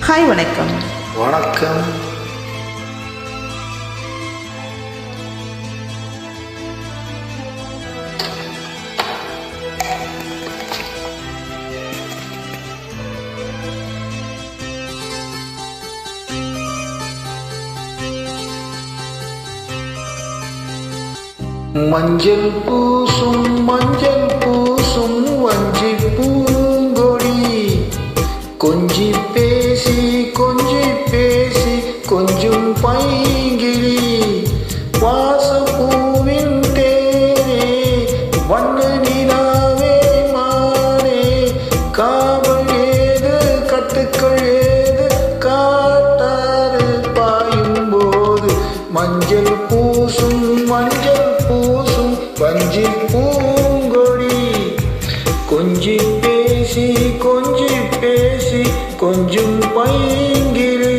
Hi, வணக்கம். வணக்கம். மஞ்சள் பூசும் வஞ்சி பூங்கொடி, கொஞ்சி பேசி கொஞ்சம் பைங்கிளி, வாசப்பூவின் தேனே, வண்ண நிலாவே மானே, காவல் ஏது கட்டுக்கள் ஏது, காட்டாறு பாயும் போது மஞ்சள் பூசும் வஞ்சி பூங்கொடி, கொஞ்சி பேசி கொஞ்சம் பைங்கிளி.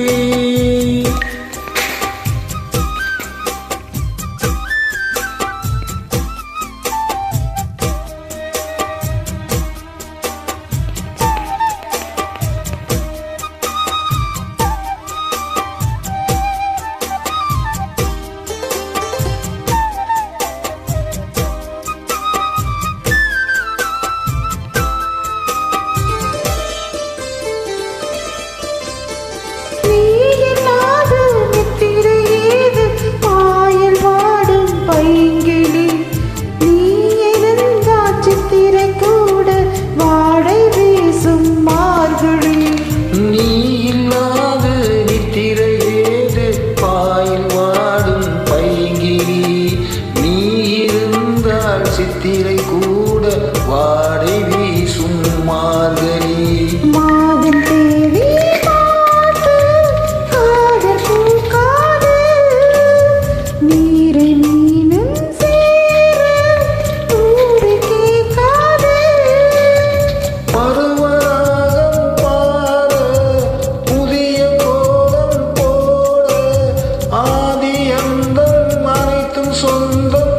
சித்திரை கூட வாடை வீசும் மார்கழி, மாதம் தேவி காத்து காதல் பூக்காது, நீரை மீனும் சேர ஊரை கேட்காது, பருவராகம் பாட புதிய கோலம் போட, ஆதி அந்தம் அனைத்தும் சொந்தம்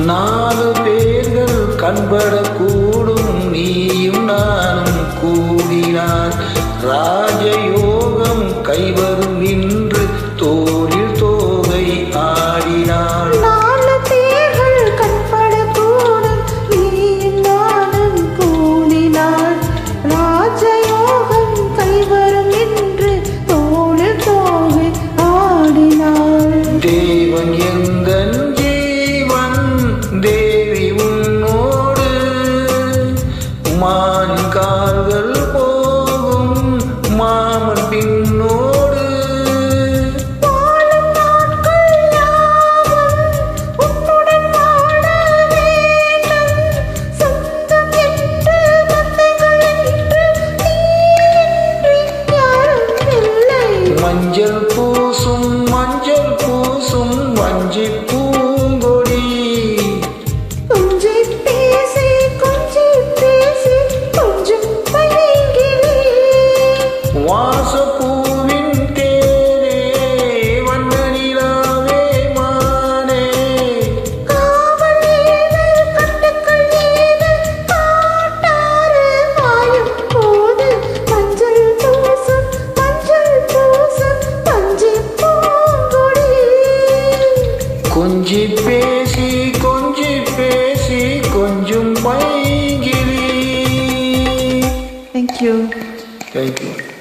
நாலு பேர்கள் கண்படக்கூடும், நீயும் நானும் கூடினான், ராஜயோகம் கைவரும் நின்று தோளில் தோகை ஆடினாள். நாலு பேர்கள் கண்படக்கூடும், நீயும் நானும் கூடினான், ராஜயோகம் கைவரும் நின்று தோளில் தோகை ஆடினாள். தேவன் எந்தன் தேவி உன்னோடு, மான் கால்கள் போகும் மாமன் பின்னோடு, வாழும் நாட்கள் யாவும் உன்னுடன் வாழ வேண்டும், சொந்தம் என்று பந்தங்கள் என்று நீ யாரும் இல்லை. மஞ்சள் பூசும் வஞ்சி பூங்கொடி, வாசப்பூவின் தேனே, வண்ண நிலாவே மானே, காவல் ஏது கட்டுக்கள் ஏது, காட்டாறு பாயும் போது மஞ்சள் பூசும் வஞ்சி பூங்கொடி, கொஞ்சி பேசி கொஞ்சம் தேங்க்யூ. தேங்க்யூ.